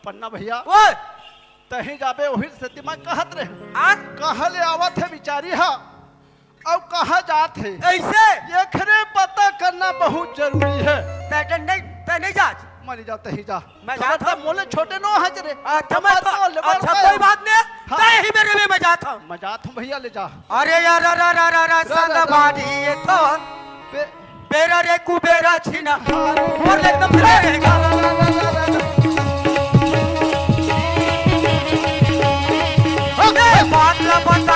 पन्ना भैया तही जाबे वही स्थिति में कहत रहे कहले आवत है बिचारी हा अब कहा जात है ऐसे ये खरे पता करना बहुत जरूरी है। नहीं जा मरी जा तही जा मैं जाता मोले छोटे नो है रे अच्छा कोई बात नहीं तही मेरे में मैं जाता हूं भैया ले जा। अरे यार संगवादी ये तो बेरा रे कुबेरा छीना और एकदम रहेगा बात